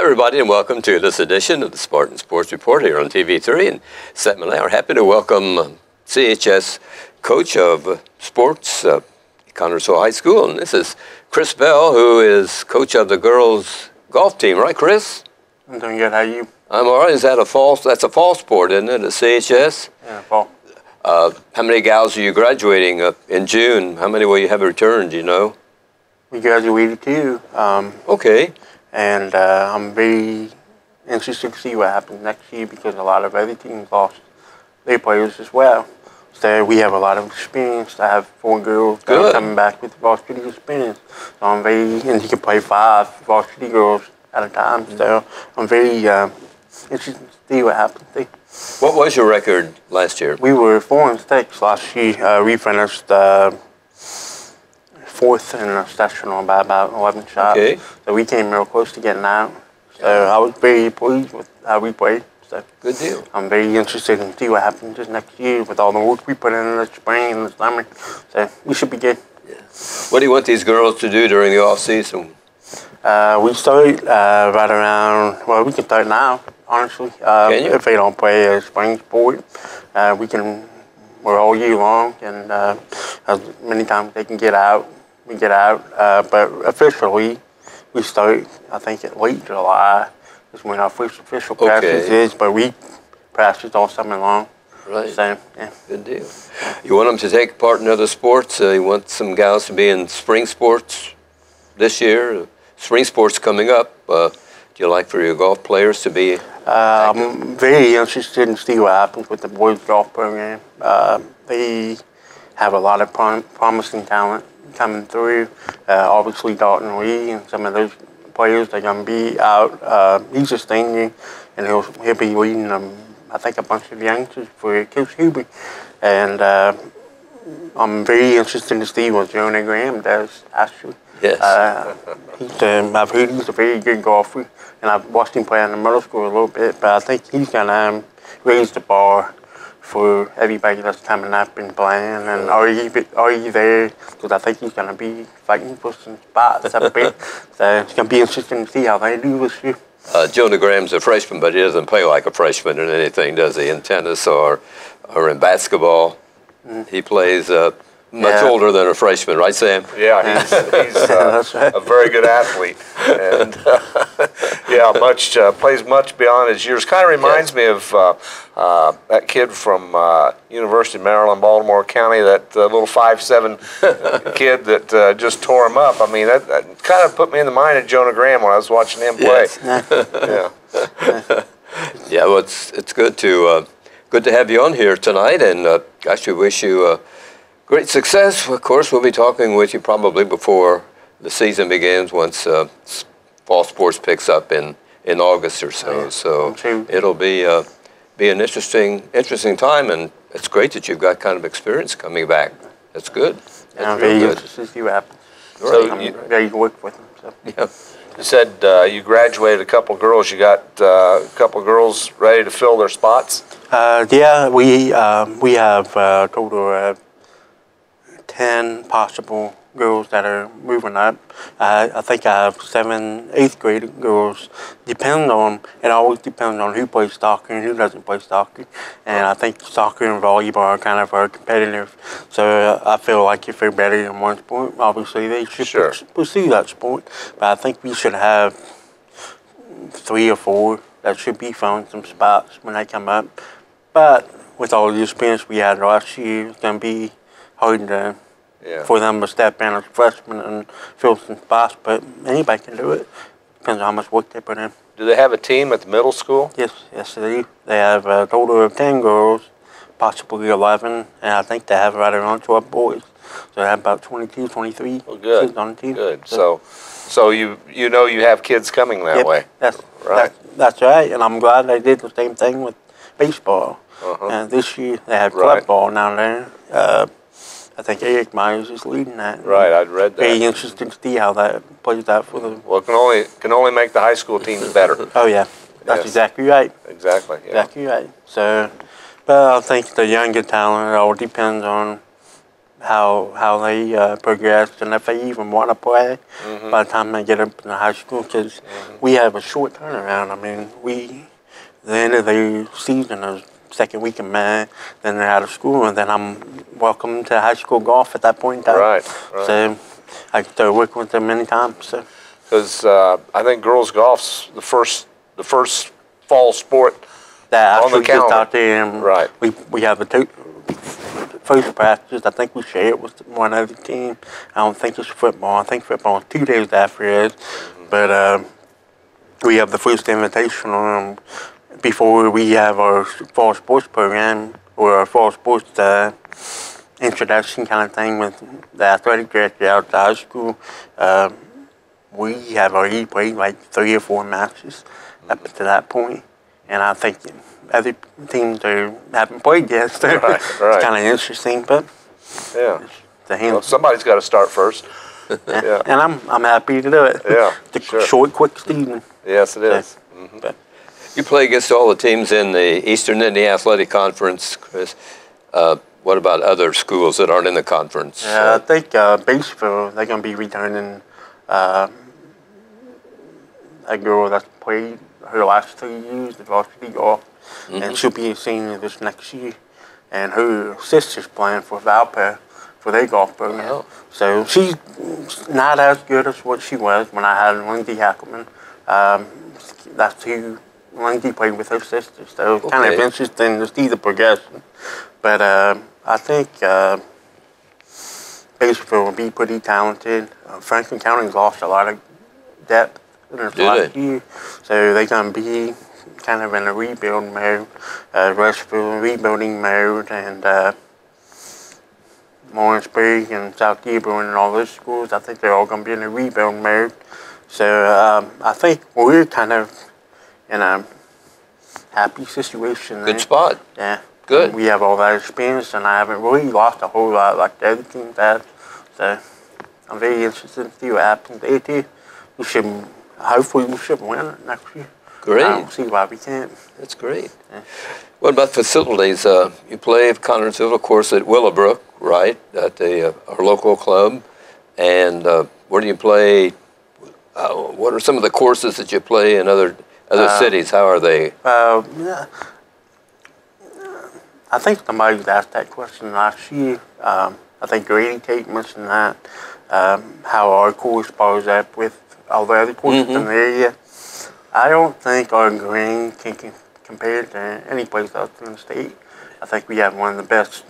everybody, and welcome to this edition of the Spartan Sports Report here on TV3. And Seth and I are happy to welcome CHS coach of sports at Connersville High School. And this is Chris Bell, who is coach of the girls golf team. Right, Chris? I'm doing good. How are you? I'm all right. Is that a fall? That's a fall sport, isn't it, at CHS? Yeah, fall. How many gals are you graduating in June? How many will you have returned, do you know? We graduated too. Okay. And I'm very interested to see what happens next year because a lot of other teams lost their players as well. So we have a lot of experience. I have 4 girls that are coming back with varsity experience. So I'm very, and you can play 5 varsity girls at a time. So I'm very interested to see what happens there. What was your record last year? We were 4-6 last year. We finished 4th in the sectional by about 11 shots. Okay. So we came real close to getting out. So I was very pleased with how we played. So good deal. I'm very interested in see what happens this next year with all the work we put in the spring and the summer. So we should be good. Yeah. What do you want these girls to do during the off season? We start right around, well, we can start now, honestly. Can you? If they don't play a spring sport, we're all year long, and as many times they can get out, we get out. But officially, we start, I think, at late July is when our first official practice is, but we practice all summer long. Right. So, yeah. Good deal. You want them to take part in other sports? You want some gals to be in spring sports this year? Spring sports coming up. Do you like for your golf players to be I'm very interested in see what happens with the boys golf program. They have a lot of promising talent coming through. Obviously Dalton Lee and some of those players are going to be out. He's a senior, and he'll be leading them, I think, a bunch of youngsters for Coach Huber. And I'm very interested to see what Jonah Graham does, actually. Yes. I've heard he's a very good golfer, and I've watched him play in the middle school a little bit, but I think he's going to raise the bar for everybody that's coming up and playing. And are you there? Because I think he's going to be fighting for some spots up there. So it's going to be interesting to see how they do this year. Jonah Graham's a freshman, but he doesn't play like a freshman in anything, does he? In tennis or in basketball. He plays much older than a freshman, right, Sam? Yeah, he's a very good athlete, and plays much beyond his years. Kind of reminds me of that kid from University of Maryland, Baltimore County, that little 5'7" kid that just tore him up. I mean, that kind of put me in the mind of Jonah Graham when I was watching him play. Yeah, well, it's good to have you on here tonight, and I should wish you great success. Of course, we'll be talking with you probably before the season begins, once fall sports picks up in August or so. So it'll be an interesting time, and it's great that you've got kind of experience coming back. That's good. That's I'm very interested to see what happens. So I'm ready to work with them. So. Yeah. You said you graduated a couple girls. You got a couple girls ready to fill their spots? Yeah, we have a total of 10 possible girls that are moving up. I think I have 7 8th grade girls. It always depends on who plays soccer and who doesn't play soccer. And I think soccer and volleyball are kind of competitive. So I feel like if they're better in one sport, obviously they should pursue that sport. But I think we should have 3 or 4 that should be filling some spots when they come up. But with all the experience we had last year, it's going to be hard for them to step in as freshmen and fill some spots, but anybody can do it. Depends on how much work they put in. Do they have a team at the middle school? Yes, they do. They have a total of 10 girls, possibly 11, and I think they have right around 12 boys. So they have about 22, 23 kids on the team. Good. So you know you have kids coming that way. That's right, and I'm glad they did the same thing with baseball. And this year they have club ball down there. I think Eric Myers is leading that. Right, I'd read that. Very interesting to see how that plays out for them. Well, it can only make the high school teams better. Oh yeah, that's exactly right. Exactly. Yeah. Exactly right. So, but I think the younger talent, it all depends on how they progress and if they even want to play by the time they get up in the high school, because we have a short turnaround. I mean, the end of the season is second week in May, then they're out of school, and then I'm welcome to high school golf at that point in time. Right. So I get to work with them many times. So. Because I think girls golf's the first fall sport That on the actually just calendar. out there, and Right. we have a first practice. I think we share it with one other team. I don't think it's football. I think football is 2 days after it. But we have the first invitational before we have our fall sports program or our fall sports introduction kind of thing with the athletic director out to high school. We have already played like 3 or 4 matches up to that point, and I think other teams haven't played yet, so Right. it's kind of interesting. But Yeah. the Somebody's got to start first. Yeah. and I'm happy to do it. Yeah, It's a sure. short, quick season. Yes, it is. But You play against all the teams in the Eastern Indiana Athletic Conference, Chris. What about other schools that aren't in the conference? I think Batesville, they're going to be returning a girl that's played her last 2 years of varsity golf, and she'll be a senior this next year. And her sister's playing for Valpo for their golf program. Wow. So she's not as good as what she was when I had Lindsay Hackelman. That's who Lindsay played with her sister. So it's kind of Okay. interesting to see the progression. But I think Batesville will be pretty talented. Franklin County's lost a lot of depth in this Do last they? year. So they're going to be kind of in a rebuild mode. Rushville rebuilding mode, and Lawrenceburg and South Dearborn and all those schools, I think they're all going to be in a rebuild mode. So I think we're kind of in a happy situation there. Good spot. Yeah. Good. We have all that experience, and I haven't really lost a whole lot like the other teams have. So I'm very interested to see what happens there too. Hopefully we should win it next year. Great. I don't see why we can't. That's great. Yeah. What about facilities? You play Connersville, of course, at Willowbrook, right? At our local club. And where do you play? What are some of the courses that you play in other cities? How are they? Yeah. I think somebody asked that question last year. I think Grady Tate mentioned that, how our course follows up with all the other courses in the area. I don't think our green can compare to any place else in the state. I think we have one of the best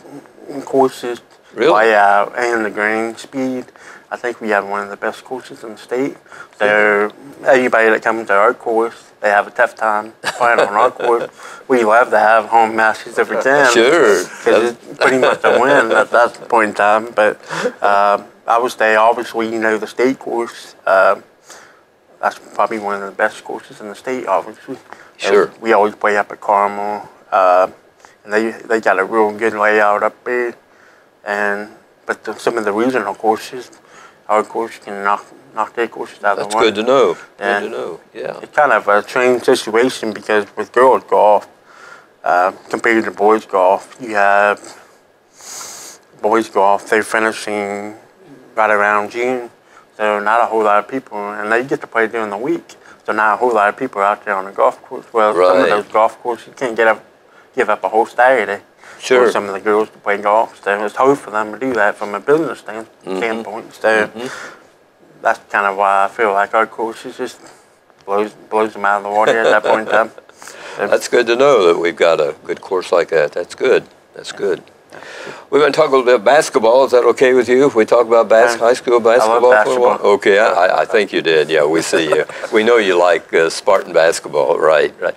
courses, Really? layout, and the green speed. I think we have one of the best courses in the state. So anybody that comes to our course, they have a tough time playing on our course. We love to have home matches every time. Sure. Because it's pretty much a win at that point in time. But I would say, obviously, the state course, that's probably one of the best courses in the state, obviously. Sure. We always play up at Carmel. And they got a real good layout up there. But some of the regional courses, our course can knock their courses out of the That's water. good to know. Yeah. Good to know. Yeah. It's kind of a strange situation because with girls golf, compared to boys golf, you have boys golf, they're finishing right around June. So not a whole lot of people, and they get to play during the week. So not a whole lot of people out there on the golf course. Well, some of Right. those golf courses, you can't give up a whole Saturday Sure. for some of the girls to play golf. So it's hard for them to do that from a business standpoint. So that's kind of why I feel like our courses just blows them out of the water at that point in time. So, That's good to know that we've got a good course like that. That's good. That's good. We're going to talk a little bit about basketball. Is that okay with you if we talk about high school basketball for a while? basketball. Okay, I think you did. Yeah, we see you. We know you like Spartan basketball. Right, right.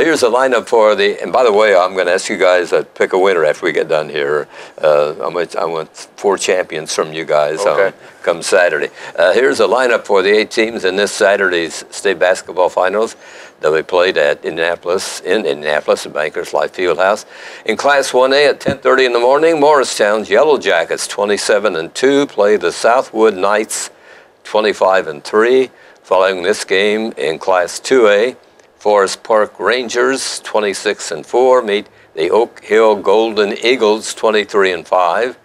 Here's a lineup for and by the way, I'm going to ask you guys to pick a winner after we get done here. I want 4 champions from you guys come Saturday. Here's a lineup for the 8 teams in this Saturday's state basketball finals. They'll be played at Indianapolis at Bankers Life Fieldhouse. In Class 1A at 10:30 in the morning, Morristown's Yellow Jackets 27-2 play the Southwood Knights 25-3. Following this game in Class 2A, Forest Park Rangers 26-4 meet the Oak Hill Golden Eagles 23-5.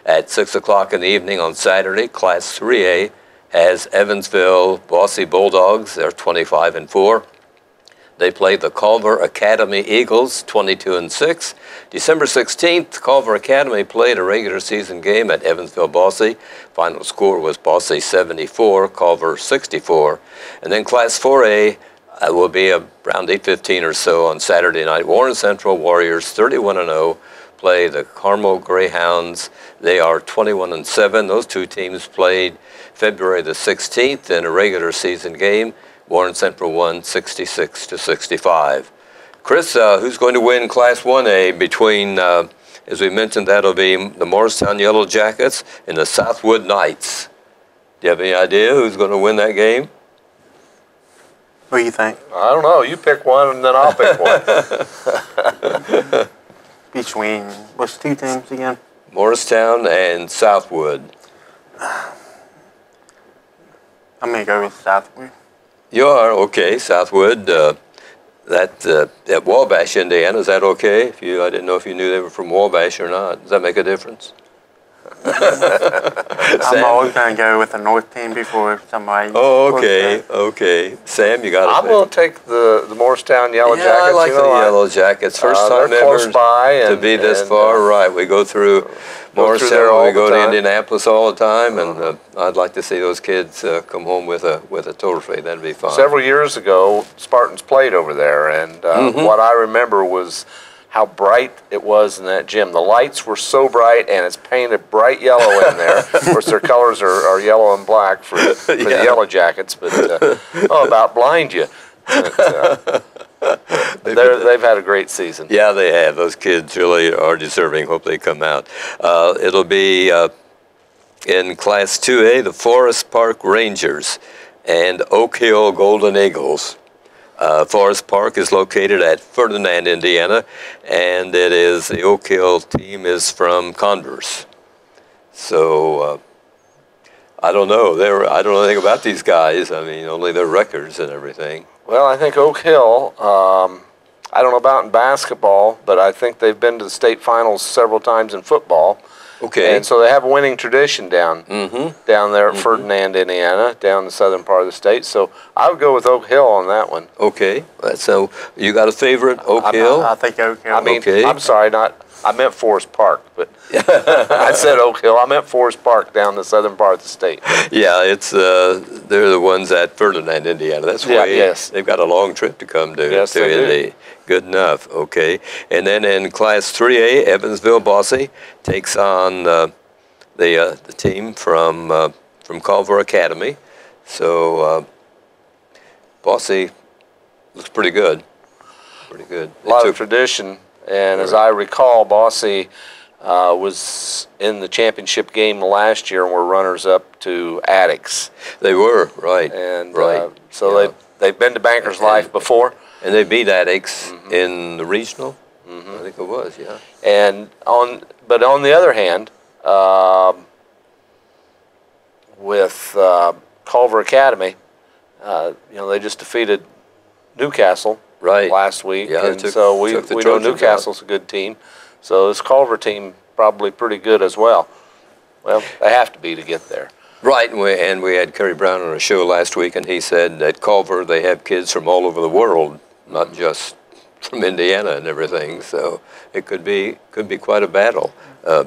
At 6 o'clock in the evening on Saturday, Class 3A has Evansville Bossy Bulldogs. They're 25-4. They play the Culver Academy Eagles, 22-6. December 16th, Culver Academy played a regular season game at Evansville Bossy. Final score was Bossy 74, Culver 64. And then Class 4A will be around 8:15 or so on Saturday night. Warren Central Warriors, 31-0, play the Carmel Greyhounds. They are 21-7. Those two teams played February the 16th in a regular season game. Warren Central won 66-65. Chris, who's going to win Class 1A between, as we mentioned, that'll be the Morristown Yellow Jackets and the Southwood Knights. Do you have any idea who's going to win that game? What do you think? I don't know. You pick one, and then I'll pick one. Between, what's two teams again? Morristown and Southwood. I'm going to go with Southwood. You are? Okay, Southwood. At Wabash, Indiana, is that okay? I didn't know if you knew they were from Wabash or not. Does that make a difference? I'm always going to go with the North team before somebody. Oh, okay, okay. Sam, you got it. I'm going to take the Morristown Yellow Jackets. I like the Yellow Jackets. First time they're ever close by to be this far. Right, we go through Morristown. We go to Indianapolis all the time, and I'd like to see those kids come home with a trophy. That'd be fun. Several years ago, Spartans played over there, and what I remember was how bright it was in that gym. The lights were so bright, and it's painted bright yellow in there. Of course, their colors are yellow and black for the Yellow Jackets, but about blind you. But, they've had a great season. Yeah, they have. Those kids really are deserving. Hope they come out. It'll be in Class 2A, the Forest Park Rangers and Oak Hill Golden Eagles. Forest Park is located at Ferdinand, Indiana, and the Oak Hill team is from Converse. So I don't know. I don't know anything about these guys. I mean, only their records and everything. Well, I think Oak Hill, I don't know about in basketball, but I think they've been to the state finals several times in football. Okay. And so they have a winning tradition down there at Ferdinand, Indiana, down the southern part of the state. So I would go with Oak Hill on that one. Okay. So you got a favorite, Oak Hill? I think Oak Hill. I mean, okay. I'm sorry, I meant Forest Park, but I said Oak Hill. I meant Forest Park down the southern part of the state. Yeah, they're the ones at Ferdinand, Indiana. That's why they've got a long trip to come to. Yes, they do. Good enough. Okay. And then in Class 3A, Evansville Bossy takes on the team from Culver Academy. So Bossy looks pretty good. Pretty good. A lot of tradition. And as I recall, Bossy was in the championship game last year and were runners-up to Addicts. They were, right. And so they've been to Banker's Life before. And they beat Addicts in the regional. I think it was, yeah. And but on the other hand, with Culver Academy, they just defeated Newcastle last week, and so we know Newcastle's a good team. So this Culver team probably pretty good as well. Well, they have to be to get there. Right, and we had Kerry Brown on a show last week, and he said at Culver they have kids from all over the world, not just from Indiana and everything. So it could be quite a battle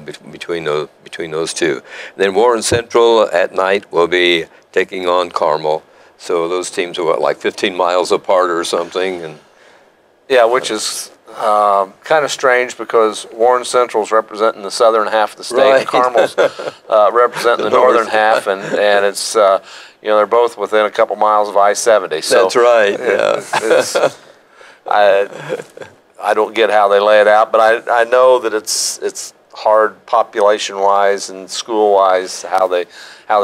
between those two. Then Warren Central at night will be taking on Carmel. So those teams are like 15 miles apart or something, and yeah, which is kind of strange because Warren Central's representing the southern half of the state, and Carmel's representing the northern half, and it's they're both within a couple miles of I-70. So that's right. Yeah. I don't get how they lay it out, but I know that it's hard population-wise and school-wise how they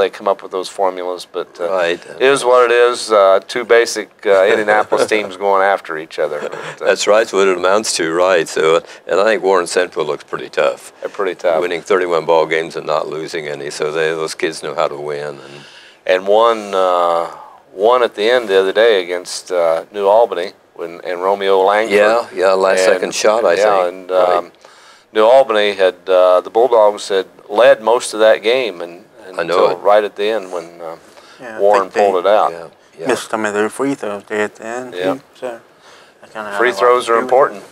come up with those formulas, but it is what it is. Two basic Indianapolis teams going after each other. That's right. That's what it amounts to, right? So, and I think Warren Central looks pretty tough. They're pretty tough. Winning 31 ball games and not losing any, so those kids know how to win. And won at the end the other day against New Albany and Romeo Langford. Yeah, last second shot, I think. And New Albany the Bulldogs had led most of that game, and until right at the end when Warren pulled it out. Yeah. Missed some of their free throws there at the end. Yeah. Too, so free throws are important.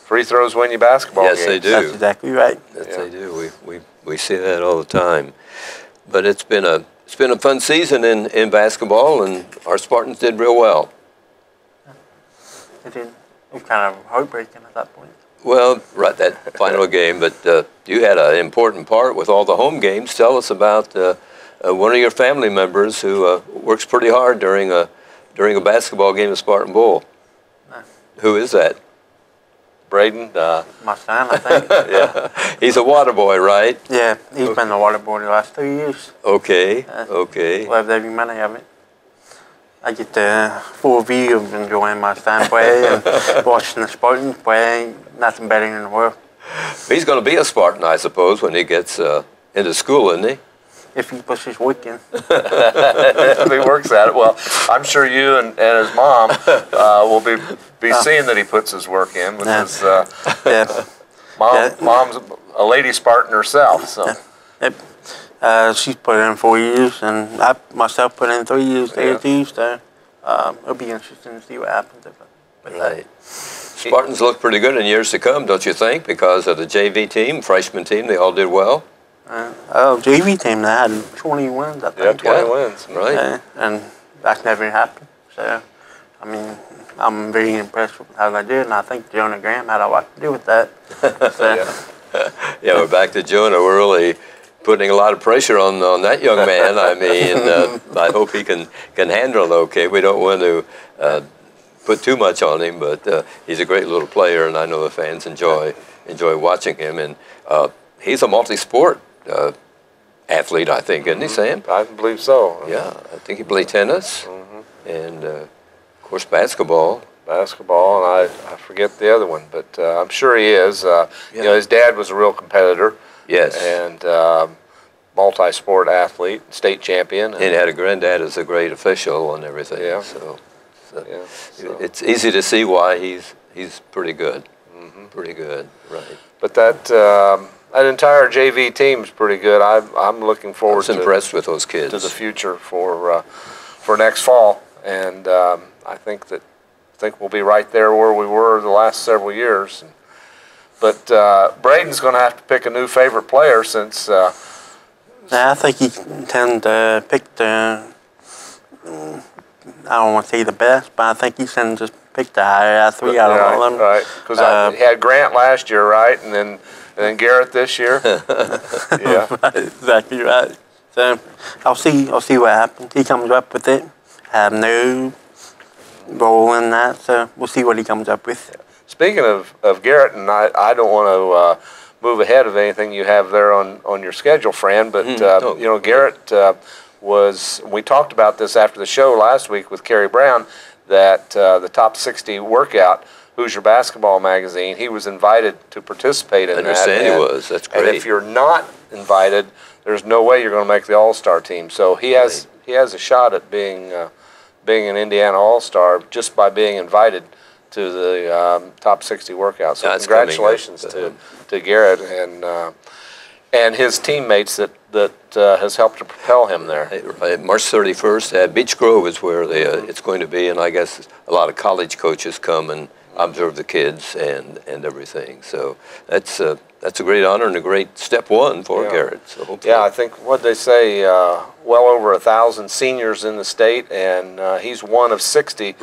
Free throws win you basketball games. Yes, they do. That's exactly right. Yes, they do. We see that all the time. But it's been a fun season in basketball, and our Spartans did real well. It did. It was kind of heartbreaking at that point. Well, right, that final game. But you had an important part with all the home games. Tell us about one of your family members who works pretty hard during a basketball game at Spartan Bowl. Who is that? Braden? My son, I think. Yeah. He's a water boy, right? Yeah, he's been a water boy the last 3 years. Okay, okay. Loved every minute of it. I get the full view of enjoying my son play and watching the Spartans play. Nothing better in the world. He's going to be a Spartan, I suppose, when he gets into school, isn't he? If he puts his work in. If he works at it. Well, I'm sure you and his mom will be seeing that he puts his work in with his mom's a lady Spartan herself. So. Yep. She's put in 4 years, and I myself put in 3 years there too. So it'll be interesting to see what happens with that. Spartans look pretty good in years to come, don't you think? Because of the JV team, freshman team, they all did well. JV team, they had 20 wins, I think. Yeah, 20 wins, right. And that's never happened. So, I mean, I'm very impressed with how they did, and I think Jonah Graham had a lot to do with that. So, yeah, we're back to Jonah. We're really putting a lot of pressure on that young man. I mean, I hope he can handle it okay. We don't want to put too much on him, but he's a great little player, and I know the fans enjoy watching him. And he's a multi-sport athlete, I think, isn't he, Sam? I believe so. Yeah, I think he played tennis, and of course basketball. Basketball, and I forget the other one, but I'm sure he is. You know, his dad was a real competitor. Yes. And multi-sport athlete, state champion. And had a granddad as a great official and everything. Yeah. So it's easy to see why he's pretty good. Pretty good, right. But that entire JV team's pretty good. I'm looking forward to impressed with those kids to the future for next fall, and I think we'll be right there where we were the last several years. But Braden's going to have to pick a new favorite player since. I think he tends to pick the. I don't want to say the best, but I think he tends to pick the higher three out of all of them. Right, because he had Grant last year, right, and then Garrett this year. Yeah, exactly right. So I'll see what happens. He comes up with it. I have no role in that, so we'll see what he comes up with. Speaking of Garrett, and I don't want to move ahead of anything you have there on your schedule, Fran, but you know, Garrett we talked about this after the show last week with Kerry Brown, that the Top 60 workout, Hoosier Basketball Magazine, he was invited to participate in that. I understand he was. That's great. And if you're not invited, there's no way you're going to make the All-Star team. So he has a shot at being an Indiana All-Star just by being invited to the Top 60 workout. So congratulations to Garrett and his teammates that has helped to propel him there. Right. March 31st at Beech Grove is where it's going to be, and I guess a lot of college coaches come and observe the kids and everything. So that's a great honor and a great step one for Garrett. So hopefully. Yeah, I think what they say, well over 1,000 seniors in the state, and he's one of 60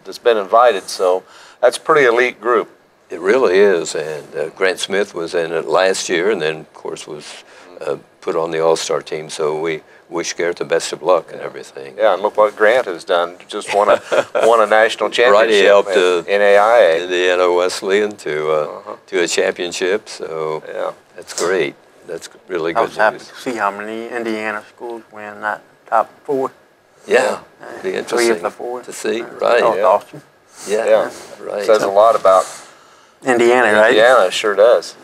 that's been invited. So that's a pretty elite group. It really is, and Grant Smith was in it last year, and then of course was put on the All-Star team. So we wish Garrett the best of luck and everything. Yeah, and look what Grant has done. Just won a national championship. Right, he helped NAIA, Indiana Wesleyan to a championship. So that's great. That's really good I was happy news. to see how many Indiana schools were in that top 4. Yeah, be interesting 3 of the 4 to see. Right. That was awesome. Yeah, right. Says a lot about Indiana, right? Indiana, it sure does.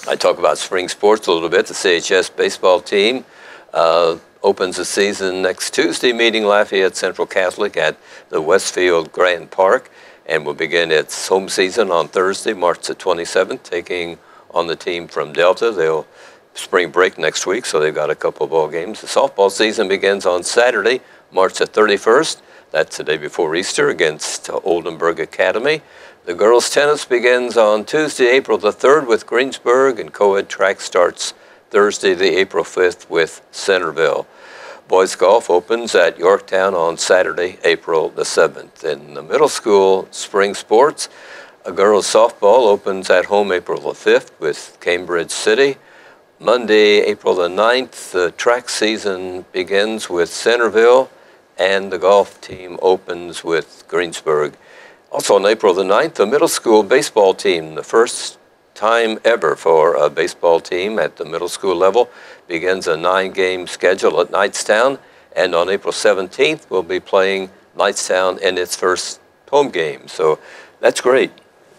I talk about spring sports a little bit. The CHS baseball team opens the season next Tuesday, meeting Lafayette Central Catholic at the Westfield Grand Park, and will begin its home season on Thursday, March the 27th, taking on the team from Delta. They'll spring break next week, so they've got a couple of ball games. The softball season begins on Saturday, March the 31st. That's the day before Easter against Oldenburg Academy. The girls' tennis begins on Tuesday, April the 3rd with Greensburg, and co-ed track starts Thursday, the April 5th with Centerville. Boys golf opens at Yorktown on Saturday, April the 7th. In the middle school spring sports, a girls' softball opens at home April the 5th with Cambridge City. Monday, April the 9th, the track season begins with Centerville, and the golf team opens with Greensburg. Also on April the 9th, the middle school baseball team, the first time ever for a baseball team at the middle school level, begins a 9-game schedule at Knightstown, and on April 17th, we'll be playing Knightstown in its first home game. So that's great.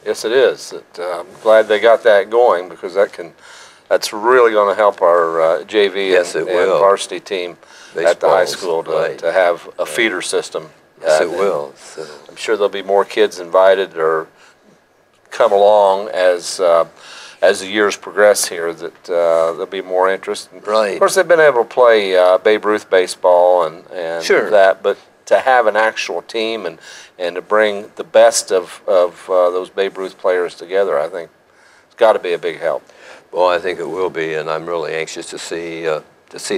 Yes, it is. I'm glad they got that going, because that's really going to help our JV and varsity team at the high school to have a feeder system. Yes, it will. So I'm sure there'll be more kids invited or come along as the years progress here, that there'll be more interest. Right. Of course, they've been able to play Babe Ruth baseball and sure. that, but to have an actual team and to bring the best of those Babe Ruth players together, I think it's got to be a big help. Well, I think it will be, and I'm really anxious to see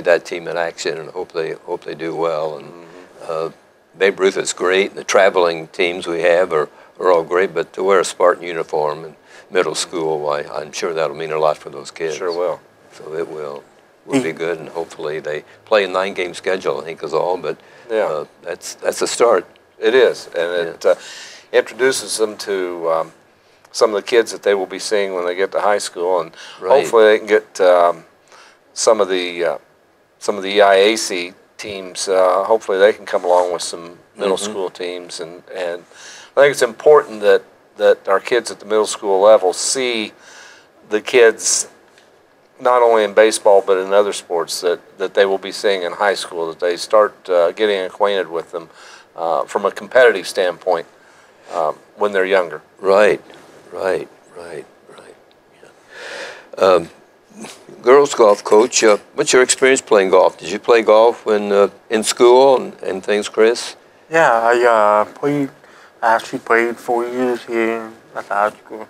that team in action, and hope they do well. And Babe Ruth is great. And the traveling teams we have are all great, but to wear a Spartan uniform in middle school, why, I'm sure that'll mean a lot for those kids. Sure will. So it will be good, and hopefully they play a 9-game schedule, I think is all, but yeah. That's a start. It is, and it introduces them to some of the kids that they will be seeing when they get to high school, and hopefully they can get some of the EIAC teams. Hopefully they can come along with some middle school teams, and I think it's important that our kids at the middle school level see the kids not only in baseball but in other sports that they will be seeing in high school, that they start getting acquainted with them from a competitive standpoint when they're younger. Right. Yeah. Girls golf coach, what's your experience playing golf? Did you play golf when in school and things, Chris? Yeah, I actually played 4 years here at the high school,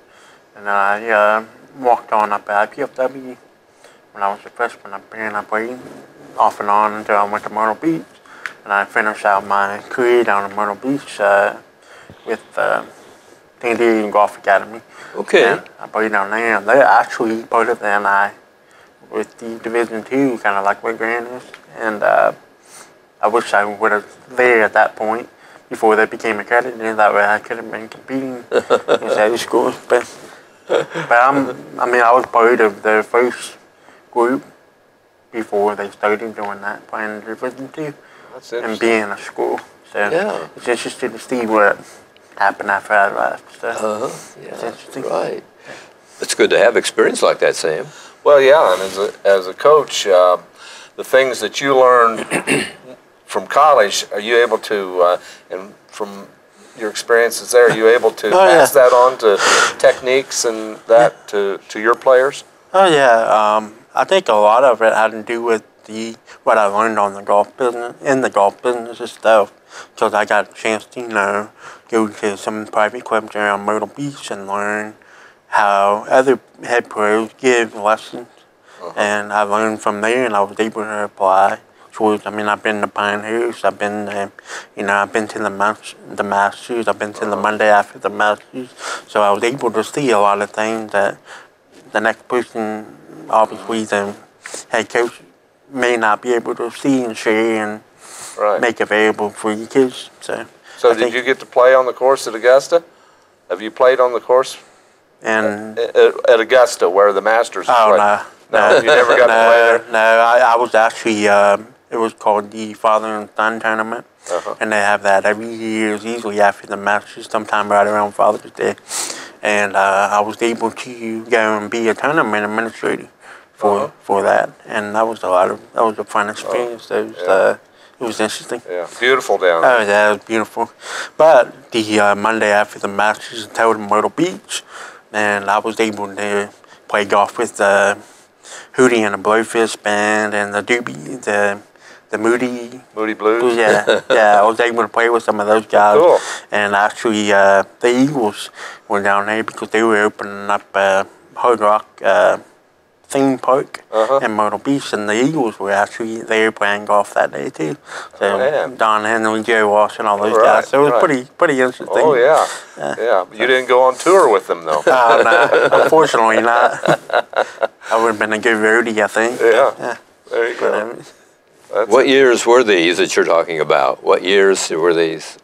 and I walked on up at PFW when I was a freshman up here, and I played off and on until I went to Myrtle Beach, and I finished out my career down in Myrtle Beach with Indian Golf Academy. Okay. And I played down there, and they're actually better than I with the Division II, kind of like where Grant is, and I wish I would have there at that point before they became accredited. That way I could have been competing against other schools. But I was part of the first group before they started doing that, playing Division II and being a school. So yeah. It's interesting to see what happened after I left. So yeah, it's interesting. Right. It's good to have experience like that, Sam. Well, yeah, and as a coach, the things that you learned from college, are you able to, and from your experiences there, are you able to pass that on to techniques and that to your players? Oh yeah, I think a lot of it had to do with what I learned on the golf business itself, because I got a chance to go to some private clubs around Myrtle Beach and learn how other head pros give lessons, and I learned from there, and I was able to apply. I've been to Pinehurst, I've been to the Masters, I've been to the Monday after the Masters, so I was able to see a lot of things that the next person, obviously the head coach, may not be able to see and share and make available for your kids. So did you get to play on the course at Augusta? Have you played on the course? And at Augusta, where the Masters play? No, you never got to play there? No, I was actually, it was called the Father and Son Tournament, and they have that every year, usually after the Masters, sometime right around Father's Day. And I was able to go and be a tournament administrator for that, and that was a fun experience. It was interesting. Yeah, beautiful down there. Oh yeah, it was beautiful. But the Monday after the Masters, I held in Myrtle Beach, and I was able to play golf with the Hootie and the Blowfish band and the Doobie, the Moody Blues. Yeah, yeah. I was able to play with some of those guys. Cool. And actually, the Eagles were down there because they were opening up Hard Rock theme park in Myrtle Beach, and the Eagles were actually there playing golf that day too. So Don Henley, Joe Walsh, and all those guys. So it was pretty interesting. Oh yeah, yeah. You didn't go on tour with them though. No, unfortunately not. I would have been a good roadie, I think. Yeah. There you go. What years were these that you're talking about? What years were these?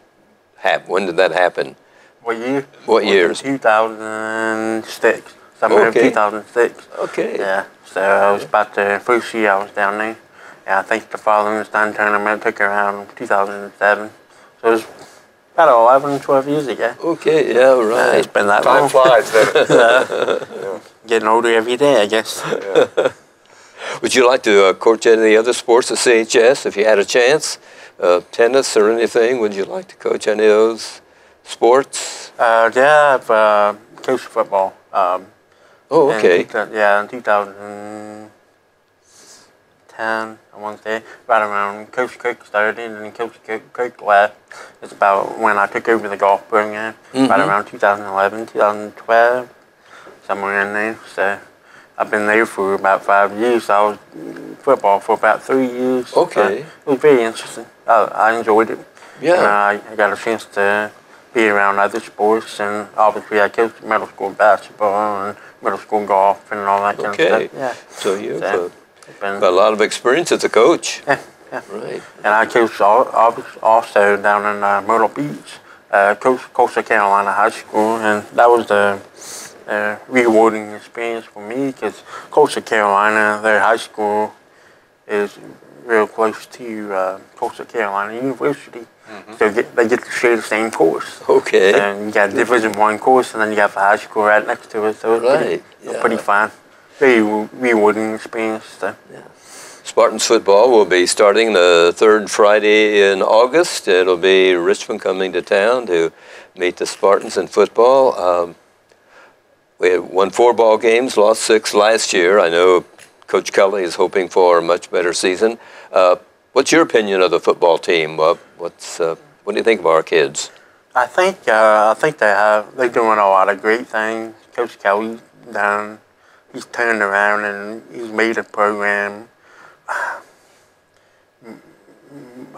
When did that happen? What year? What years? 2006. Summer of 2006. Okay. Yeah. So I was about the first year I was down there. Yeah, I think the following Stan tournament took around 2007. So it was about 11, 12 years ago. Okay, yeah, right. It's been that Time long. flies, doesn't it? Getting older every day, I guess. Yeah. Would you like to coach any other sports at CHS if you had a chance? Tennis or anything? Would you like to coach any of those sports? Yeah, I've coached football. Oh, okay. In 2010, I want to say, right around Coach Cook started, and then Coach Cook left. It's about when I took over the golf program, right around 2011, 2012, somewhere in there. So I've been there for about 5 years. So I was football for about 3 years. Okay. It was very interesting. I enjoyed it. Yeah. And I got a chance to be around other sports, and obviously I coached middle school basketball and middle school golf and all that kind of stuff. Yeah. So you've got a lot of experience as a coach. Yeah. Right. And I coached also down in Myrtle Beach, Coastal Carolina High School, and that was a rewarding experience for me because Coastal Carolina, their high school is real close to Coastal Carolina University. So they get to share the same course. Okay. And you got a Division I course, and then you got the high school right next to it. So it's pretty fun. Very rewarding experience. So. Yeah. Spartans football will be starting the third Friday in August. It'll be Richmond coming to town to meet the Spartans in football. We had won 4 ball games, lost 6 last year. I know Coach Kelly is hoping for a much better season. What's your opinion of the football team? What do you think of our kids? I think they're doing a lot of great things. Coach Kelly's he's turned around and he's made a program.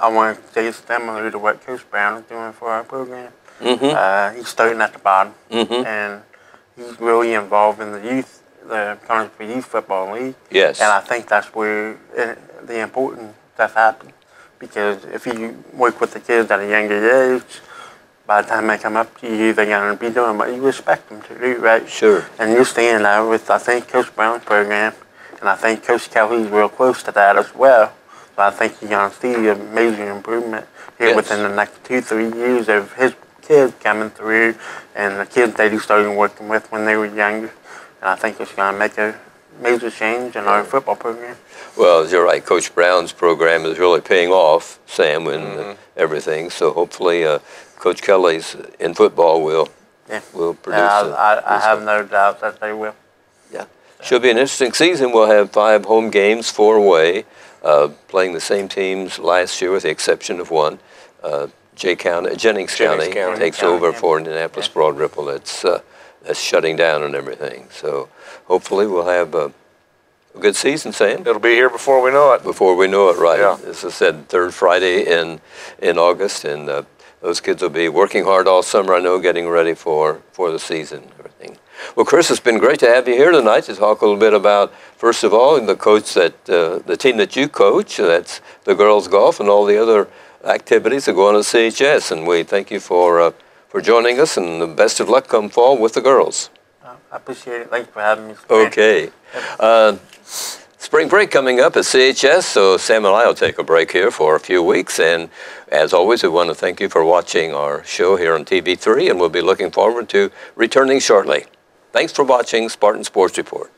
I want to say it's similar to what Coach Brown is doing for our program. He's starting at the bottom, and he's really involved in the youth, the Congress Youth Football League. Yes. And I think that's where the important stuff happens. Because if you work with the kids at a younger age, by the time they come up to you, they're going to be doing what you expect them to do, right? Sure. And you're staying there with, I think, Coach Brown's program, and I think Coach Kelly's real close to that as well. So I think you're going to see a major improvement here within the next 2-3 years of his kids coming through and the kids that he started working with when they were younger. And I think it's going to make a major change in our football program. Well, you're right. Coach Brown's program is really paying off, Sam, and everything. So hopefully Coach Kelly's in football will produce. I have no doubt that they will. Yeah. Should be an interesting season. We'll have 5 home games, 4 away, playing the same teams last year with the exception of one. Jennings County takes over for Indianapolis Broad Ripple. That's shutting down and everything. So hopefully we'll have a good season, Sam. It'll be here before we know it. Before we know it, right. Yeah. As I said, third Friday in August, and those kids will be working hard all summer, I know, getting ready for the season and everything. Well, Chris, it's been great to have you here tonight to talk a little bit about, first of all, the team that you coach, that's the girls golf and all the other activities that go on at CHS, and we thank you for joining us, and the best of luck come fall with the girls. I appreciate it. Thanks for having me. Okay. Spring break coming up at CHS, so Sam and I will take a break here for a few weeks, and as always, we want to thank you for watching our show here on TV3, and we'll be looking forward to returning shortly. Thanks for watching Spartan Sports Report.